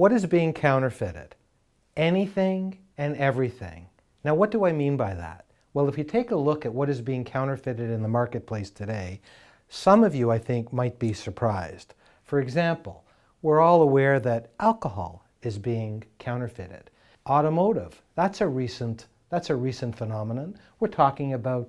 What is being counterfeited? Anything and everything. Now, what do I mean by that? Well, if you take a look at what is being counterfeited in the marketplace today, some of you, I think, might be surprised. For example, we're all aware that alcohol is being counterfeited. Automotive, that's a recent phenomenon. We're talking about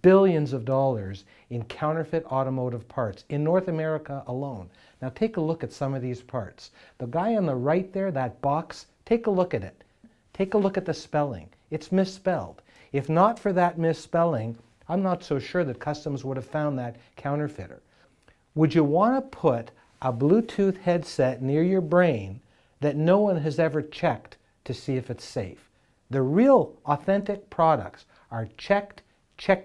billions of dollars in counterfeit automotive parts in North America alone. Now take a look at some of these parts. The guy on the right there, that box, take a look at it. Take a look at the spelling. It's misspelled. If not for that misspelling, I'm not so sure that customs would have found that counterfeiter. Would you want to put a Bluetooth headset near your brain that no one has ever checked to see if it's safe? The real authentic products are checked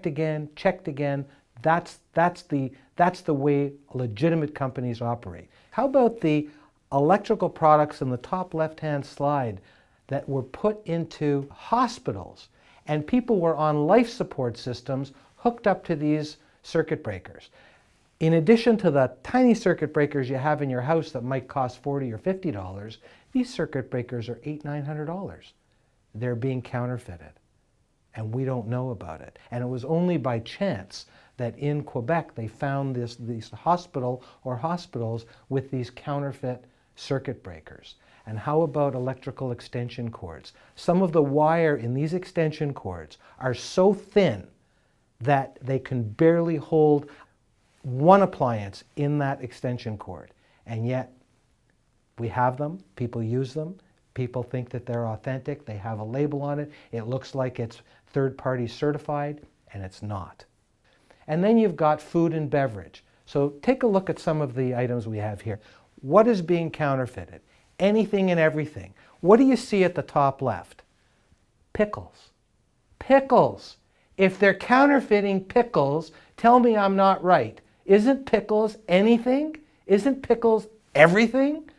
again, checked again. That's the way legitimate companies operate. How about the electrical products in the top left-hand slide that were put into hospitals, and people were on life support systems hooked up to these circuit breakers? In addition to the tiny circuit breakers you have in your house that might cost $40 or $50, these circuit breakers are $800, $900. They're being counterfeited, and we don't know about it. And it was only by chance that in Quebec they found these hospital or hospitals with these counterfeit circuit breakers. And how about electrical extension cords? Some of the wire in these extension cords are so thin that they can barely hold one appliance in that extension cord. And yet we have them, people use them, people think that they're authentic, they have a label on it, it looks like it's third-party certified, and it's not. And then you've got food and beverage. So take a look at some of the items we have here. What is being counterfeited? Anything and everything. What do you see at the top left? Pickles. Pickles. If they're counterfeiting pickles, tell me I'm not right. Isn't pickles anything? Isn't pickles everything?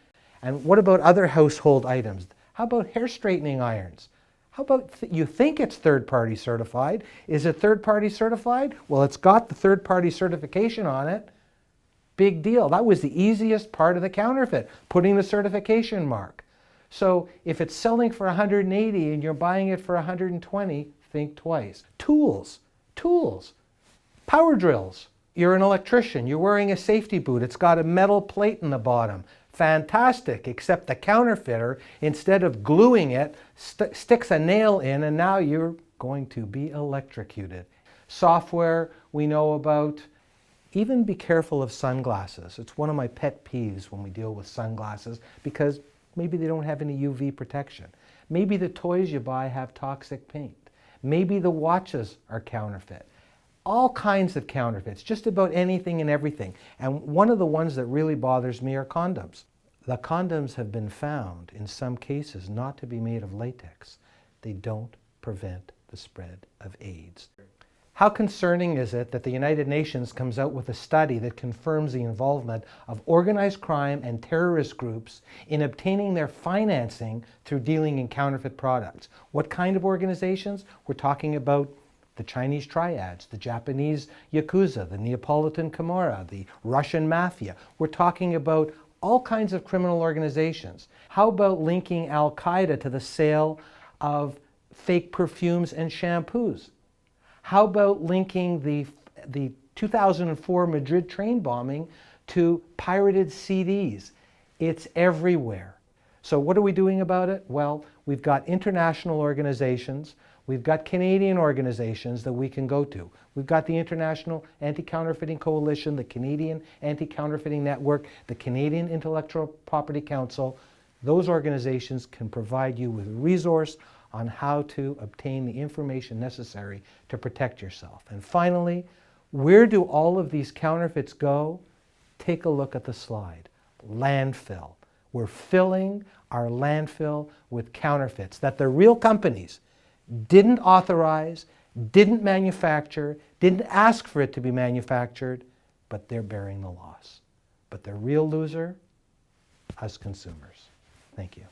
And what about other household items? How about hair straightening irons? How about you think it's third-party certified? Is it third-party certified? Well, it's got the third-party certification on it. Big deal. That was the easiest part of the counterfeit, putting the certification mark. So if it's selling for $180 and you're buying it for $120, think twice. Tools. Tools. Power drills. You're an electrician. You're wearing a safety boot. It's got a metal plate in the bottom. Fantastic, except the counterfeiter, instead of gluing it, sticks a nail in, and now you're going to be electrocuted. Software we know about. Even be careful of sunglasses. It's one of my pet peeves when we deal with sunglasses, because maybe they don't have any UV protection. Maybe the toys you buy have toxic paint. Maybe the watches are counterfeit. All kinds of counterfeits, just about anything and everything. And one of the ones that really bothers me are condoms. The condoms have been found, in some cases, not to be made of latex. They don't prevent the spread of AIDS. How concerning is it that the United Nations comes out with a study that confirms the involvement of organized crime and terrorist groups in obtaining their financing through dealing in counterfeit products? What kind of organizations? We're talking about the Chinese triads, the Japanese Yakuza, the Neapolitan Camorra, the Russian Mafia. We're talking about all kinds of criminal organizations. How about linking Al-Qaeda to the sale of fake perfumes and shampoos? How about linking the 2004 Madrid train bombing to pirated CDs? It's everywhere. So what are we doing about it? Well, we've got international organizations. We've got Canadian organizations that we can go to. We've got the International Anti-Counterfeiting Coalition, the Canadian Anti-Counterfeiting Network, the Canadian Intellectual Property Council. Those organizations can provide you with a resource on how to obtain the information necessary to protect yourself. And finally, where do all of these counterfeits go? Take a look at the slide. Landfill. We're filling our landfill with counterfeits that the real companies didn't authorize, didn't manufacture, didn't ask for it to be manufactured, but they're bearing the loss. But the real loser, us consumers. Thank you.